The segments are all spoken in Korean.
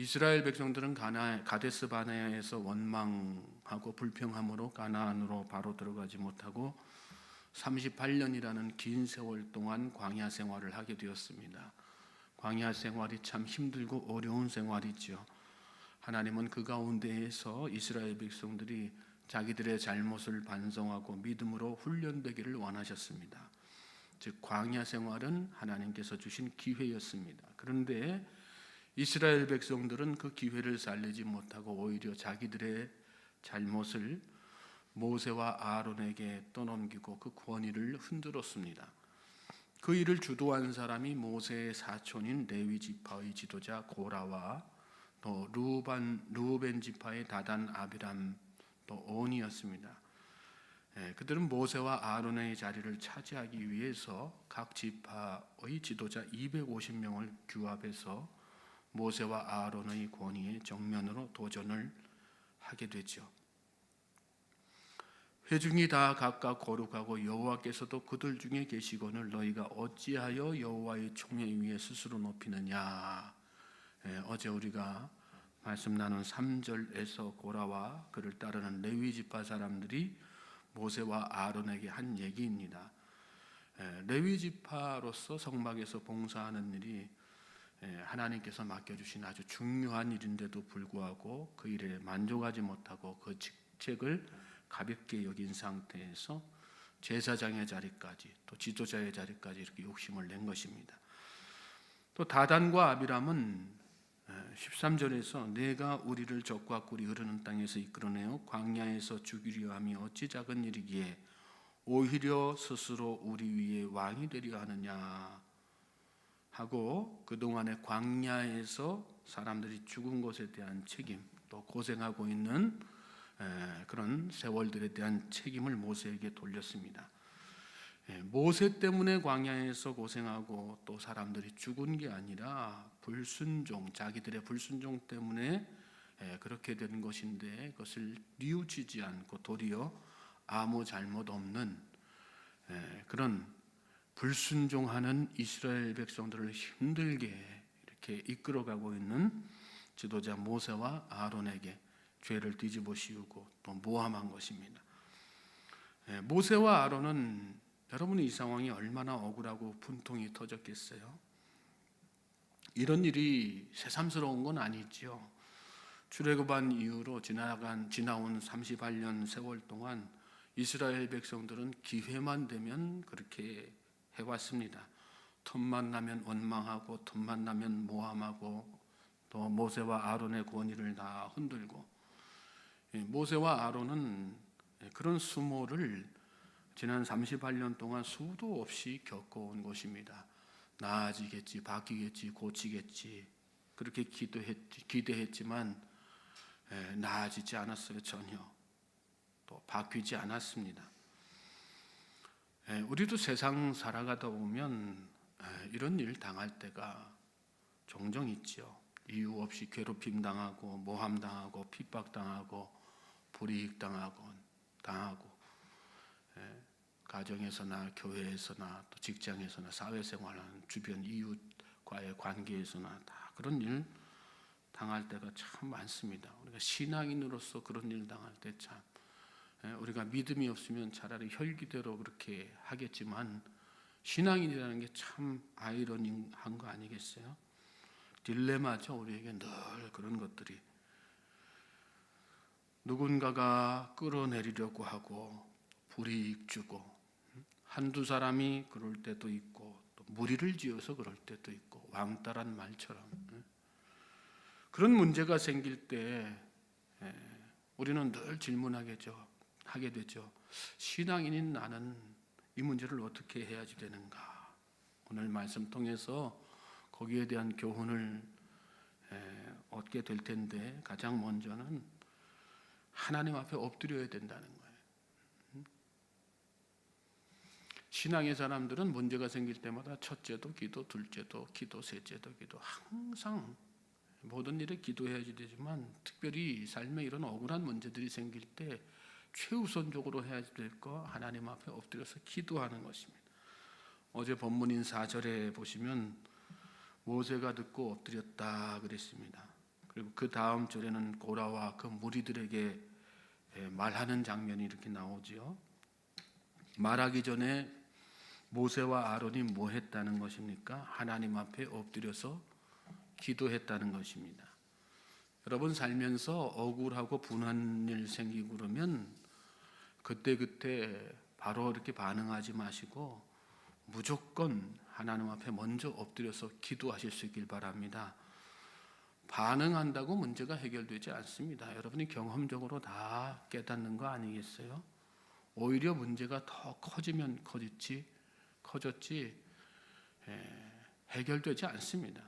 이스라엘 백성들은 가데스 바네아에서 원망하고 불평함으로 가나안으로 바로 들어가지 못하고 38년이라는 긴 세월 동안 광야 생활을 하게 되었습니다. 광야 생활이 참 힘들고 어려운 생활이죠. 하나님은 그 가운데에서 이스라엘 백성들이 자기들의 잘못을 반성하고 믿음으로 훈련되기를 원하셨습니다. 즉 광야 생활은 하나님께서 주신 기회였습니다. 그런데 이스라엘 백성들은 그 기회를 살리지 못하고 오히려 자기들의 잘못을 모세와 아론에게 떠넘기고 그 권위를 흔들었습니다. 그 일을 주도한 사람이 모세의 사촌인 레위 지파의 지도자 고라와 또 르우벤 지파의 다단, 아비람, 또 온이었습니다. 그들은 모세와 아론의 자리를 차지하기 위해서 각 지파의 지도자 250명을 규합해서 모세와 아론의 권위에 정면으로 도전을 하게 되죠. 회중이 다 각각 거룩하고 여호와께서도 그들 중에 계시거늘 너희가 어찌하여 여호와의 총회 위에 스스로 높이느냐. 어제 우리가 말씀 나눈 3절에서 고라와 그를 따르는 레위 지파 사람들이 모세와 아론에게 한 얘기입니다. 레위 지파로서 성막에서 봉사하는 일이 하나님께서 맡겨주신 아주 중요한 일인데도 불구하고 그 일에 만족하지 못하고 그 직책을 가볍게 여긴 상태에서 제사장의 자리까지 또 지도자의 자리까지 이렇게 욕심을 낸 것입니다. 또 다단과 아비람은 13절에서 내가 우리를 적과 꿀이 흐르는 땅에서 이끌어내어 광야에서 죽이려 함이 어찌 작은 일이기에 오히려 스스로 우리 위에 왕이 되려 하느냐 하고 그동안의 광야에서 사람들이 죽은 것에 대한 책임 또 고생하고 있는 그런 세월들에 대한 책임을 모세에게 돌렸습니다. 모세 때문에 광야에서 고생하고 또 사람들이 죽은 게 아니라 불순종, 자기들의 불순종 때문에 그렇게 된 것인데 그것을 뉘우치지 않고 도리어 아무 잘못 없는 그런 불순종하는 이스라엘 백성들을 힘들게 이렇게 이끌어가고 있는 지도자 모세와 아론에게 죄를 뒤집어 씌우고 또 모함한 것입니다. 모세와 아론은 여러분이 이 상황이 얼마나 억울하고 분통이 터졌겠어요? 이런 일이 새삼스러운 건 아니죠. 출애굽한 이후로 지나온 38년 세월 동안 이스라엘 백성들은 기회만 되면 그렇게 해왔습니다. 틈만 나면 원망하고 틈만 나면 모함하고 또 모세와 아론의 권위를 다 흔들고 모세와 아론은 그런 수모를 지난 38년 동안 수도 없이 겪어온 것입니다. 나아지겠지, 바뀌겠지, 고치겠지 그렇게 기대했지만 나아지지 않았어요. 전혀. 또 바뀌지 않았습니다. 우리도 세상 살아가다 보면 이런 일 당할 때가 종종 있죠. 이유 없이 괴롭힘 당하고 모함 당하고 핍박 당하고 불이익 당하고 가정에서나 교회에서나 또 직장에서나 사회생활하는 주변 이웃과의 관계에서나 다 그런 일 당할 때가 참 많습니다. 우리가 신앙인으로서 그런 일 당할 때 참 우리가 믿음이 없으면 차라리 혈기대로 그렇게 하겠지만 신앙인이라는 게 참 아이러니한 거 아니겠어요? 딜레마죠. 우리에게 늘 그런 것들이 누군가가 끌어내리려고 하고 불이익 주고 한두 사람이 그럴 때도 있고 또 무리를 지어서 그럴 때도 있고 왕따란 말처럼 그런 문제가 생길 때 우리는 늘 하게 되죠. 신앙인인 나는 이 문제를 어떻게 해야지 되는가? 오늘 말씀 통해서 거기에 대한 교훈을 얻게 될 텐데 가장 먼저는 하나님 앞에 엎드려야 된다는 거예요. 신앙의 사람들은 문제가 생길 때마다 첫째도 기도, 둘째도 기도, 셋째도 기도 항상 모든 일에 기도해야지 되지만 특별히 삶에 이런 억울한 문제들이 생길 때 최우선적으로 해야 될 거 하나님 앞에 엎드려서 기도하는 것입니다. 어제 본문인 4절에 보시면 모세가 듣고 엎드렸다 그랬습니다. 그리고 그 다음 절에는 고라와 그 무리들에게 말하는 장면이 이렇게 나오지요. 말하기 전에 모세와 아론이 뭐 했다는 것입니까? 하나님 앞에 엎드려서 기도했다는 것입니다. 여러분 살면서 억울하고 분한 일 생기고 그러면 그때 바로 이렇게 반응하지 마시고 무조건 하나님 앞에 먼저 엎드려서 기도하실 수 있길 바랍니다. 반응한다고 문제가 해결되지 않습니다. 여러분이 경험적으로 다 깨닫는 거 아니겠어요? 오히려 문제가 더 커지면 커졌지 해결되지 않습니다.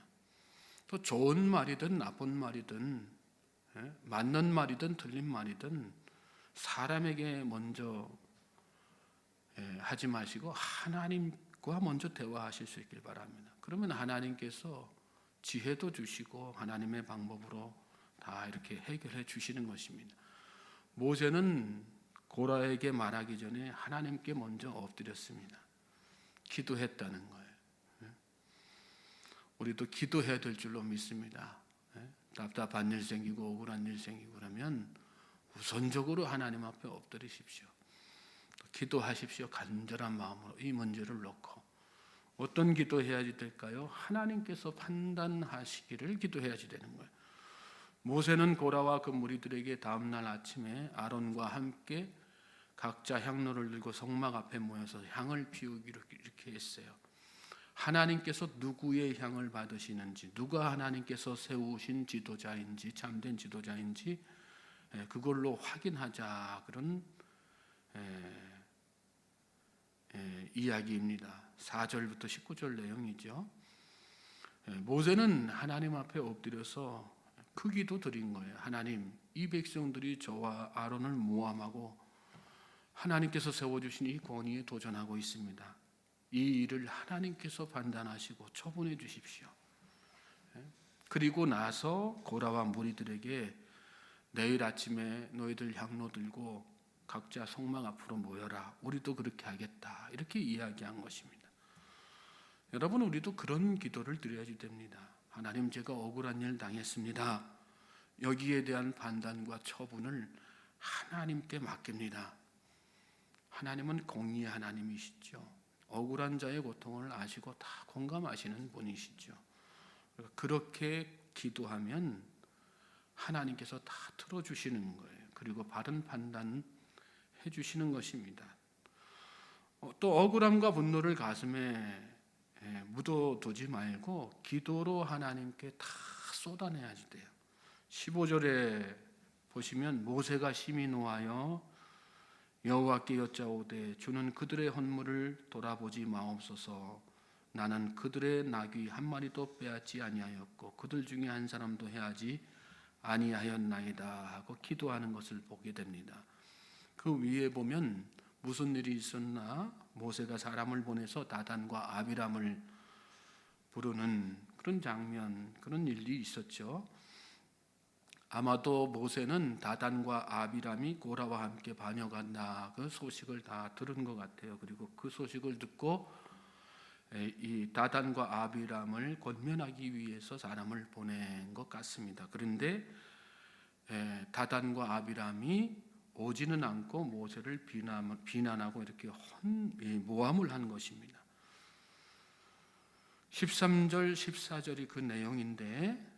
또 좋은 말이든 나쁜 말이든 맞는 말이든 틀린 말이든 사람에게 먼저 하지 마시고 하나님과 먼저 대화하실 수 있길 바랍니다. 그러면 하나님께서 지혜도 주시고 하나님의 방법으로 다 이렇게 해결해 주시는 것입니다. 모세는 고라에게 말하기 전에 하나님께 먼저 엎드렸습니다. 기도했다는 거예요. 우리도 기도해야 될 줄로 믿습니다. 답답한 일 생기고 억울한 일 생기고 그러면 우선적으로 하나님 앞에 엎드리십시오. 기도하십시오. 간절한 마음으로 이 문제를 놓고. 어떤 기도해야지 될까요? 하나님께서 판단하시기를 기도해야지 되는 거예요. 모세는 고라와 그 무리들에게 다음날 아침에 아론과 함께 각자 향로를 들고 성막 앞에 모여서 향을 피우기로 이렇게 했어요. 하나님께서 누구의 향을 받으시는지, 누가 하나님께서 세우신 지도자인지, 참된 지도자인지 그걸로 확인하자, 그런 이야기입니다. 4절부터 19절 내용이죠. 모세는 하나님 앞에 엎드려서 그 기도 드린 거예요. 하나님, 이 백성들이 저와 아론을 모함하고 하나님께서 세워주신 이 권위에 도전하고 있습니다. 이 일을 하나님께서 판단하시고 처분해 주십시오. 그리고 나서 고라와 무리들에게 내일 아침에 너희들 향로 들고 각자 성막 앞으로 모여라. 우리도 그렇게 하겠다. 이렇게 이야기한 것입니다. 여러분, 우리도 그런 기도를 드려야지 됩니다. 하나님, 제가 억울한 일 당했습니다. 여기에 대한 판단과 처분을 하나님께 맡깁니다. 하나님은 공의의 하나님이시죠. 억울한 자의 고통을 아시고 다 공감하시는 분이시죠. 그렇게 기도하면 하나님께서 다 들어주시는 거예요. 그리고 바른 판단 해주시는 것입니다. 또 억울함과 분노를 가슴에 묻어두지 말고 기도로 하나님께 다 쏟아내야지 돼요. 15절에 보시면 모세가 심히 노하여 여호와께 여짜오되 주는 그들의 헌물을 돌아보지 마옵소서. 나는 그들의 나귀 한 마리도 빼앗지 아니하였고 그들 중에 한 사람도 해하지 아니하였나이다 하고 기도하는 것을 보게 됩니다. 그 위에 보면 무슨 일이 있었나? 모세가 사람을 보내서 다단과 아비람을 부르는 그런 장면, 그런 일이 있었죠. 아마도 모세는 다단과 아비람이 고라와 함께 반역한다, 그 소식을 다 들은 것 같아요. 그리고 그 소식을 듣고 이 다단과 아비람을 권면하기 위해서 사람을 보낸 것 같습니다. 그런데 다단과 아비람이 오지는 않고 모세를 비난하고 이렇게 모함을 한 것입니다. 13절 14절이 그 내용인데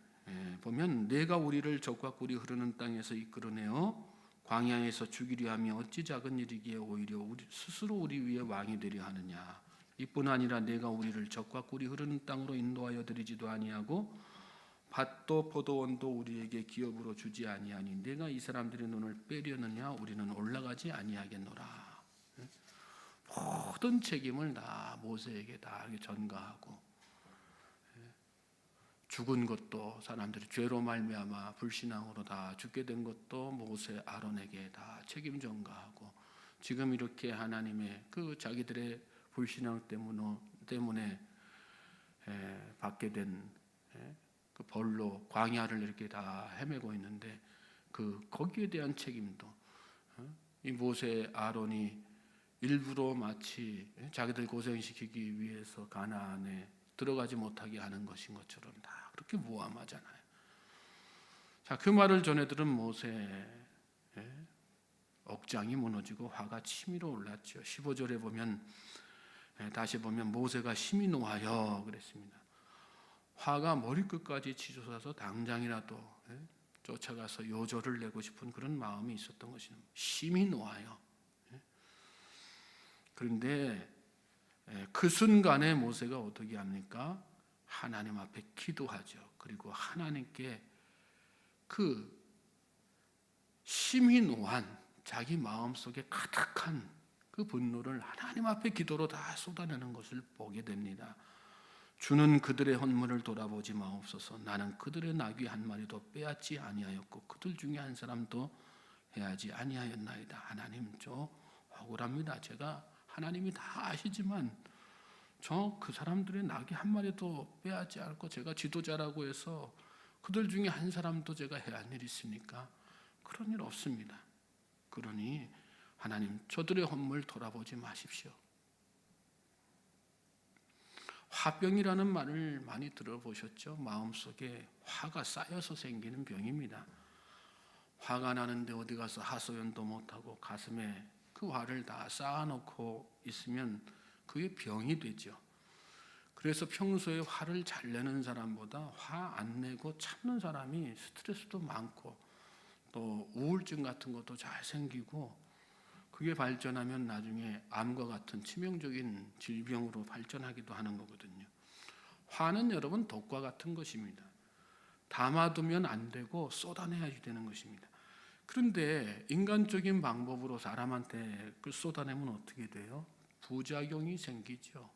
보면 내가 우리를 적과 꿀이 흐르는 땅에서 이끌어내어 광야에서 죽이려 하며 어찌 작은 일이기에 오히려 스스로 우리 위에 왕이 되려 하느냐. 이뿐 아니라 내가 우리를 적과 꿀이 흐르는 땅으로 인도하여 드리지도 아니하고 밭도 포도원도 우리에게 기업으로 주지 아니하니 내가 이 사람들의 눈을 빼려느냐. 우리는 올라가지 아니하겠노라. 모든 책임을 다 모세에게 다 전가하고 죽은 것도 사람들이 죄로 말미암아 불신앙으로 다 죽게 된 것도 모세 아론에게 다 책임 전가하고 지금 이렇게 하나님의 그 자기들의 불신앙 때문에 받게 된 그 벌로 광야를 이렇게 다 헤매고 있는데 거기에 대한 책임도 이 모세 아론이 일부러 마치 자기들 고생시키기 위해서 가나안에 들어가지 못하게 하는 것인 것처럼 다 그렇게 모함하잖아요. 자, 그 말을 전해 들은 모세 억장이 무너지고 화가 치밀어 올랐죠. 15절에 보면 다시 보면 모세가 심히 노하여 그랬습니다. 화가 머리끝까지 치솟아서 당장이라도 쫓아가서 요절을 내고 싶은 그런 마음이 있었던 것입니다. 심히 노하여. 그런데 그 순간에 모세가 어떻게 합니까? 하나님 앞에 기도하죠. 그리고 하나님께 그 심히 노한 자기 마음속에 가득한 그 분노를 하나님 앞에 기도로 다 쏟아내는 것을 보게 됩니다. 주는 그들의 헌물을 돌아보지 마옵소서. 나는 그들의 나귀 한 마리도 빼앗지 아니하였고 그들 중에 한 사람도 해하지 아니하였나이다. 하나님, 저 억울합니다. 제가 하나님이 다 아시지만 저 그 사람들의 나귀 한 마리도 빼앗지 않고 제가 지도자라고 해서 그들 중에 한 사람도 제가 해야 할 일이 있습니까? 그런 일 없습니다. 그러니 하나님, 저들의 헌물 돌아보지 마십시오. 화병이라는 말을 많이 들어보셨죠? 마음속에 화가 쌓여서 생기는 병입니다. 화가 나는데 어디 가서 하소연도 못하고 가슴에 그 화를 다 쌓아놓고 있으면 그게 병이 되죠. 그래서 평소에 화를 잘 내는 사람보다 화 안 내고 참는 사람이 스트레스도 많고 또 우울증 같은 것도 잘 생기고 그게 발전하면 나중에 암과 같은 치명적인 질병으로 발전하기도 하는 거거든요. 화는 여러분 독과 같은 것입니다. 담아두면 안 되고 쏟아내야지 되는 것입니다. 그런데 인간적인 방법으로 사람한테 그 쏟아내면 어떻게 돼요? 부작용이 생기죠.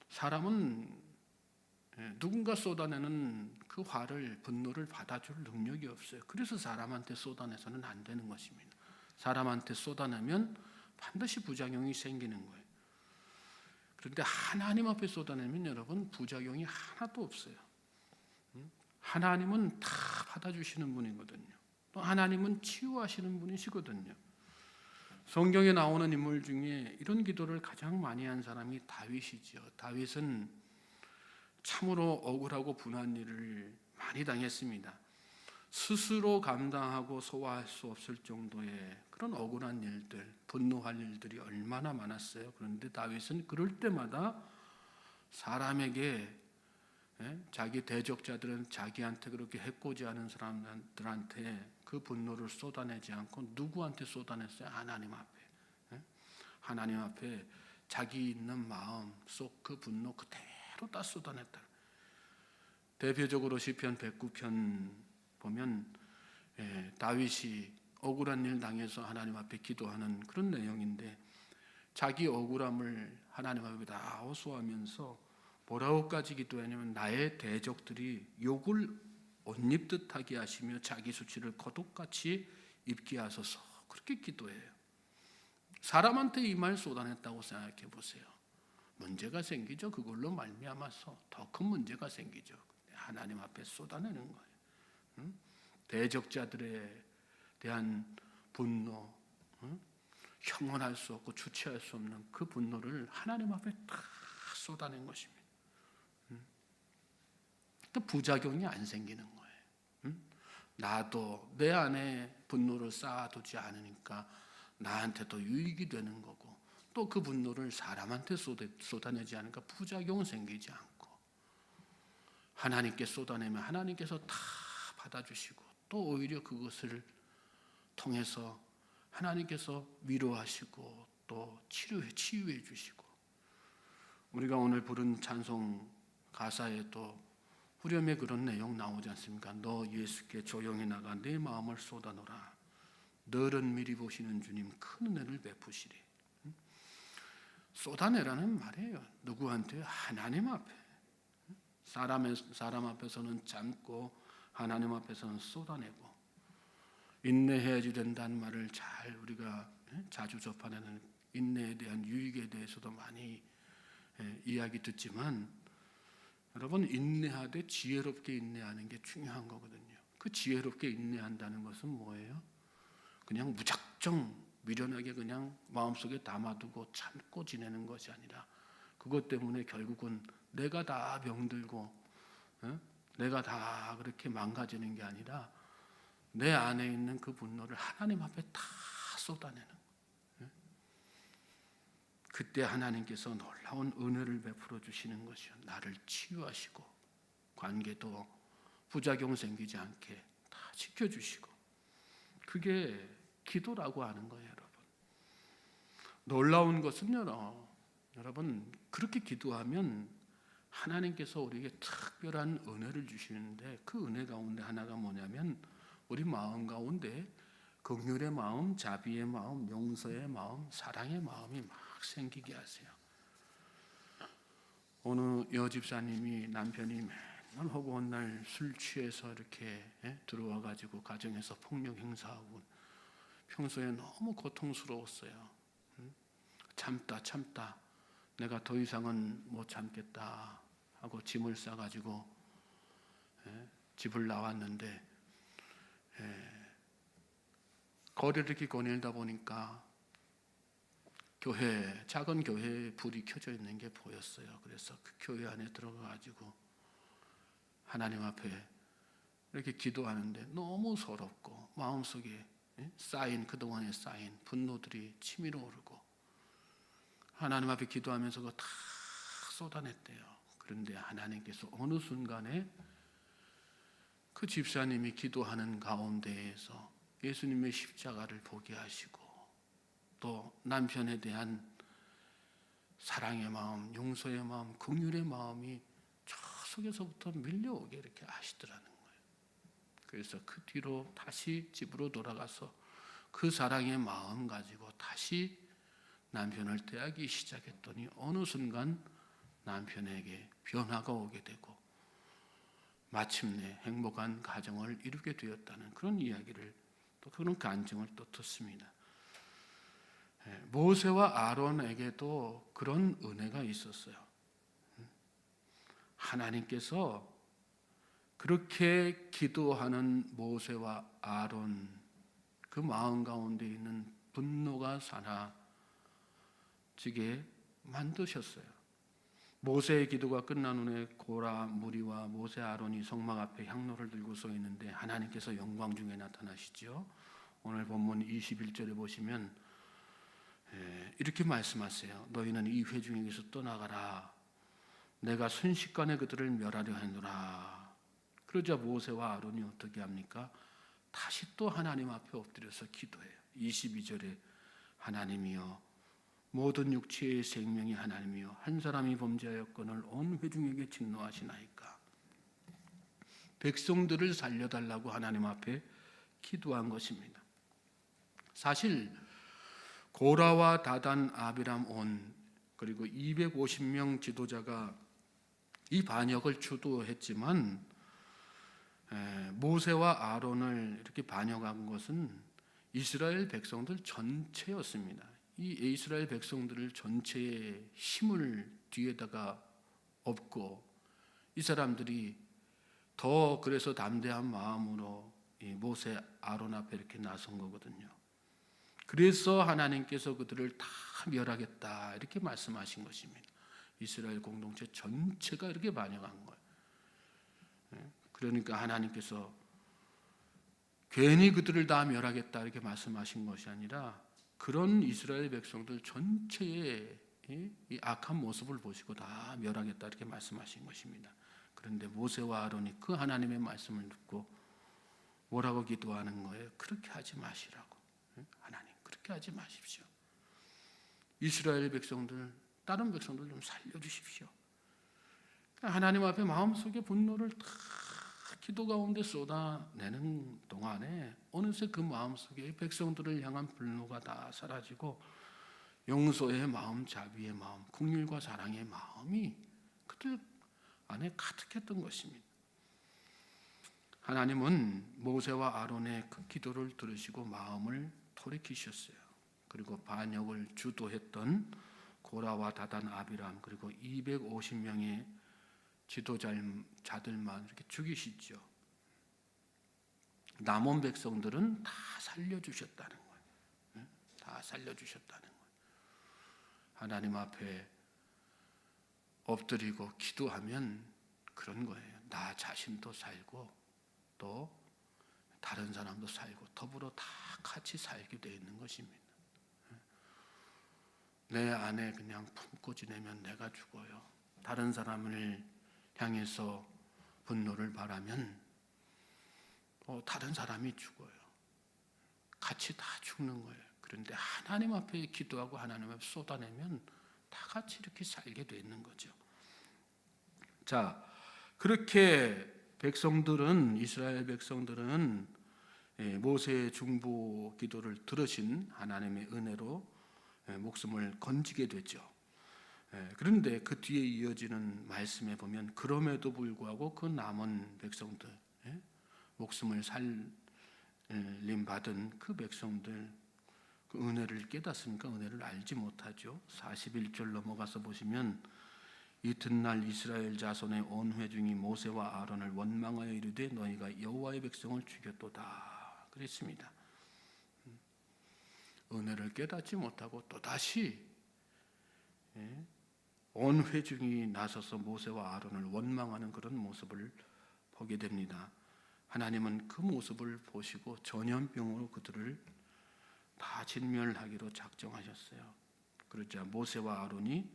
사람은 누군가 쏟아내는 그 화를, 분노를 받아줄 능력이 없어요. 그래서 사람한테 쏟아내서는 안 되는 것입니다. 사람한테 쏟아내면 반드시 부작용이 생기는 거예요. 그런데 하나님 앞에 쏟아내면 여러분 부작용이 하나도 없어요. 하나님은 다 받아주시는 분이거든요. 또 하나님은 치유하시는 분이시거든요. 성경에 나오는 인물 중에 이런 기도를 가장 많이 한 사람이 다윗이죠. 다윗은 참으로 억울하고 분한 일을 많이 당했습니다. 스스로 감당하고 소화할 수 없을 정도의 그런 억울한 일들, 분노할 일들이 얼마나 많았어요. 그런데 다윗은 그럴 때마다 사람에게, 자기 대적자들은 자기한테 그렇게 해코지하는 사람들한테 그 분노를 쏟아내지 않고 누구한테 쏟아냈어요? 하나님 앞에. 하나님 앞에 자기 있는 마음 속 그 분노 그대로 다 쏟아냈다. 대표적으로 시편 109편 보면 다윗이 억울한 일 당해서 하나님 앞에 기도하는 그런 내용인데 자기 억울함을 하나님 앞에 다 호소하면서 뭐라고까지 기도하냐면 나의 대적들이 욕을 옷 입듯 하게 하시며 자기 수치를 거독같이 입게 하소서, 그렇게 기도해요. 사람한테 이 말 쏟아냈다고 생각해 보세요. 문제가 생기죠. 그걸로 말미암아서 더 큰 문제가 생기죠. 하나님 앞에 쏟아내는 거예요. 대적자들에 대한 분노, 형언할 수 없고 주체할 수 없는 그 분노를 하나님 앞에 다 쏟아낸 것입니다. 또 부작용이 안 생기는 거예요. 나도 내 안에 분노를 쌓아두지 않으니까 나한테도 유익이 되는 거고 또 그 분노를 사람한테 쏟아내지 않으니까 부작용은 생기지 않고 하나님께 쏟아내면 하나님께서 다 받아주시고 또 오히려 그것을 통해서 하나님께서 위로하시고 또 치유해 주시고 우리가 오늘 부른 찬송 가사에도 후렴에 그런 내용 나오지 않습니까? 너 예수께 조용히 나가 내 마음을 쏟아놓으라. 너를 미리 보시는 주님 큰 은혜를 베푸시리. 쏟아내라는 말이에요. 누구한테? 하나님 앞에. 사람 앞에서는 참고 하나님 앞에서는 쏟아내고 인내해야지 된다는 말을 잘 우리가 자주 접하는 인내에 대한 유익에 대해서도 많이 이야기 듣지만 여러분 인내하되 지혜롭게 인내하는 게 중요한 거거든요. 그 지혜롭게 인내한다는 것은 뭐예요? 그냥 무작정 미련하게 그냥 마음속에 담아두고 참고 지내는 것이 아니라 그것 때문에 결국은 내가 다 병들고 내가 다 그렇게 망가지는 게 아니라 내 안에 있는 그 분노를 하나님 앞에 다 쏟아내는 거예요. 그때 하나님께서 놀라운 은혜를 베풀어 주시는 것이요, 나를 치유하시고 관계도 부작용 생기지 않게 다 지켜주시고, 그게 기도라고 하는 거예요. 여러분, 놀라운 것은요, 여러분, 그렇게 기도하면 하나님께서 우리에게 특별한 은혜를 주시는데, 그 은혜 가운데 하나가 뭐냐면 우리 마음 가운데 긍휼의 마음, 자비의 마음, 용서의 마음, 사랑의 마음이 막 생기게 하세요. 어느 여집사님이 남편이 맨날 허구한 날 술 취해서 이렇게 들어와 가지고 가정에서 폭력 행사하고 평소에 너무 고통스러웠어요. 참다 내가 더 이상은 못 참겠다 하고 짐을 싸가지고 집을 나왔는데, 거리를 이렇게 거닐다 보니까 작은 교회에 불이 켜져 있는 게 보였어요. 그래서 그 교회 안에 들어가가지고 하나님 앞에 이렇게 기도하는데 너무 서럽고 마음속에 그동안에 쌓인 분노들이 치밀어 오르고 하나님 앞에 기도하면서 그거 다 쏟아냈대요. 그런데 하나님께서 어느 순간에 그 집사님이 기도하는 가운데에서 예수님의 십자가를 보게 하시고, 또 남편에 대한 사랑의 마음, 용서의 마음, 긍휼의 마음이 저 속에서부터 밀려오게 이렇게 하시더라는 거예요. 그래서 그 뒤로 다시 집으로 돌아가서 그 사랑의 마음 가지고 다시 남편을 대하기 시작했더니 어느 순간 남편에게 변화가 오게 되고 마침내 행복한 가정을 이루게 되었다는 그런 이야기를, 또 그런 간증을 또 듣습니다. 모세와 아론에게도 그런 은혜가 있었어요. 하나님께서 그렇게 기도하는 모세와 아론, 그 마음 가운데 있는 분노가 사라지게 만드셨어요. 모세의 기도가 끝난 후에 고라, 무리와 모세, 아론이 성막 앞에 향로를 들고 서 있는데 하나님께서 영광 중에 나타나시죠. 오늘 본문 21절에 보시면 이렇게 말씀하세요. 너희는 이 회중에게서 떠나가라. 내가 순식간에 그들을 멸하려 하노라. 그러자 모세와 아론이 어떻게 합니까? 다시 또 하나님 앞에 엎드려서 기도해요. 22절에 하나님이여, 모든 육체의 생명이 하나님이여, 한 사람이 범죄하였거늘 온 회중에게 진노하시나이까. 백성들을 살려달라고 하나님 앞에 기도한 것입니다. 사실 고라와 다단, 아비람, 온, 그리고 250명 지도자가 이 반역을 주도했지만 모세와 아론을 이렇게 반역한 것은 이스라엘 백성들 전체였습니다. 이 이스라엘 백성들을 전체의 힘을 뒤에다가 업고 이 사람들이 더 그래서 담대한 마음으로 모세, 아론 앞에 이렇게 나선 거거든요. 그래서 하나님께서 그들을 다 멸하겠다 이렇게 말씀하신 것입니다. 이스라엘 공동체 전체가 이렇게 반역한 거예요. 그러니까 하나님께서 괜히 그들을 다 멸하겠다 이렇게 말씀하신 것이 아니라 그런 이스라엘 백성들 전체의 이 악한 모습을 보시고 다 멸하겠다 이렇게 말씀하신 것입니다. 그런데 모세와 아론이 그 하나님의 말씀을 듣고 뭐라고 기도하는 거예요? 그렇게 하지 마시라고. 하나님, 그렇게 하지 마십시오. 이스라엘 백성들, 다른 백성들 좀 살려주십시오. 하나님 앞에 마음속에 분노를 다 기도 가운데 쏟아내는 동안에 어느새 그 마음속에 백성들을 향한 분노가 다 사라지고 용서의 마음, 자비의 마음, 긍휼과 사랑의 마음이 그들 안에 가득했던 것입니다. 하나님은 모세와 아론의 그 기도를 들으시고 마음을 돌이키셨어요. 그리고 반역을 주도했던 고라와 다단, 아비람, 그리고 250명의 지도자들만 이렇게 죽이시죠. 남은 백성들은 다 살려주셨다는 거예요. 다 살려주셨다는 거예요. 하나님 앞에 엎드리고 기도하면 그런 거예요. 나 자신도 살고 또 다른 사람도 살고 더불어 다 같이 살게 되어 있는 것입니다. 내 안에 그냥 품고 지내면 내가 죽어요. 다른 사람을 향해서 분노를 바라면 다른 사람이 죽어요. 같이 다 죽는 거예요. 그런데 하나님 앞에 기도하고 하나님 앞에 쏟아내면 다 같이 이렇게 살게 되어 있는 거죠. 자, 그렇게 이스라엘 백성들은 모세의 중보 기도를 들으신 하나님의 은혜로 목숨을 건지게 되죠. 그런데 그 뒤에 이어지는 말씀에 보면 그럼에도 불구하고 그 남은 백성들, 목숨을 살림 받은 그 백성들 그 은혜를 깨닫습니까? 은혜를 알지 못하죠. 41절 넘어가서 보시면 이튿날 이스라엘 자손의 온 회중이 모세와 아론을 원망하여 이르되 너희가 여호와의 백성을 죽였도다 그랬습니다. 은혜를 깨닫지 못하고 또다시 온 회중이 나서서 모세와 아론을 원망하는 그런 모습을 보게 됩니다. 하나님은 그 모습을 보시고 전염병으로 그들을 다 진멸하기로 작정하셨어요. 그러자 모세와 아론이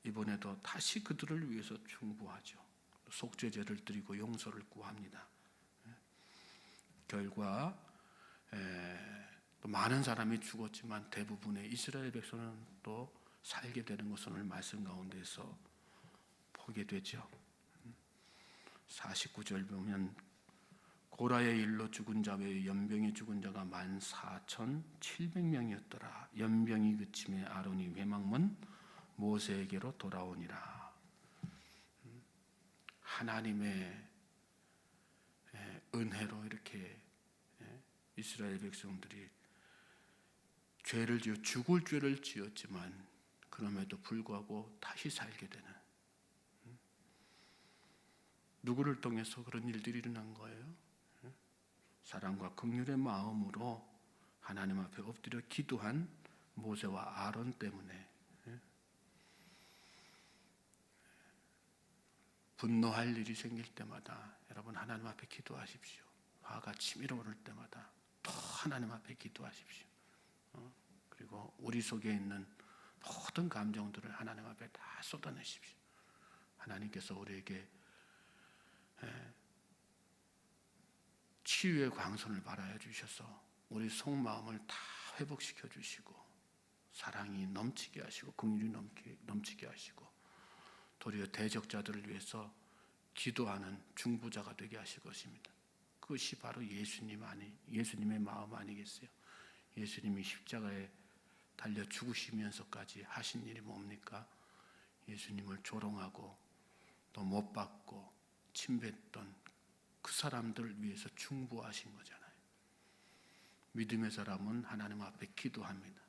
이번에도 다시 그들을 위해서 중보하죠. 속죄제를 드리고 용서를 구합니다. 결과 또 많은 사람이 죽었지만 대부분의 이스라엘 백성은 또 살게 되는 것을 오늘 말씀 가운데서 보게 되죠. 49절 보면 고라의 일로 죽은 자 외에 연병이 죽은 자가 14,700명이었더라. 연병이 그침에 아론이 회막문 모세에게로 돌아오니라. 하나님의 은혜로 이렇게 이스라엘 백성들이 죄를 지어 죽을 죄를 지었지만 그럼에도 불구하고 다시 살게 되는, 누구를 통해서 그런 일들이 일어난 거예요? 사랑과 긍휼의 마음으로 하나님 앞에 엎드려 기도한 모세와 아론 때문에. 분노할 일이 생길 때마다 여러분 하나님 앞에 기도하십시오. 화가 치밀어 오를 때마다 또 하나님 앞에 기도하십시오. 그리고 우리 속에 있는 모든 감정들을 하나님 앞에 다 쏟아내십시오. 하나님께서 우리에게 치유의 광선을 발하여 주셔서 우리 속마음을 다 회복시켜 주시고 사랑이 넘치게 하시고 긍휼이 넘치게 하시고 도리어 대적자들을 위해서 기도하는 중보자가 되게 하실 것입니다. 그것이 바로 예수님의 마음 아니겠어요? 예수님이 십자가에 달려 죽으시면서까지 하신 일이 뭡니까? 예수님을 조롱하고 또 못 박고 침뱉던 그 사람들을 위해서 중보하신 거잖아요. 믿음의 사람은 하나님 앞에 기도합니다.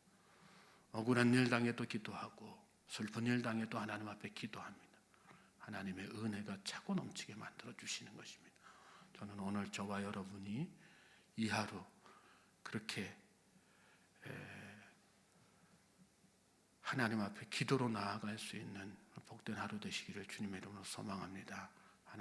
억울한 일 당해도 기도하고 슬픈 일 당해도 하나님 앞에 기도합니다. 하나님의 은혜가 차고 넘치게 만들어 주시는 것입니다. 저는 오늘 저와 여러분이 이 하루 그렇게 하나님 앞에 기도로 나아갈 수 있는 복된 하루 되시기를 주님의 이름으로 소망합니다.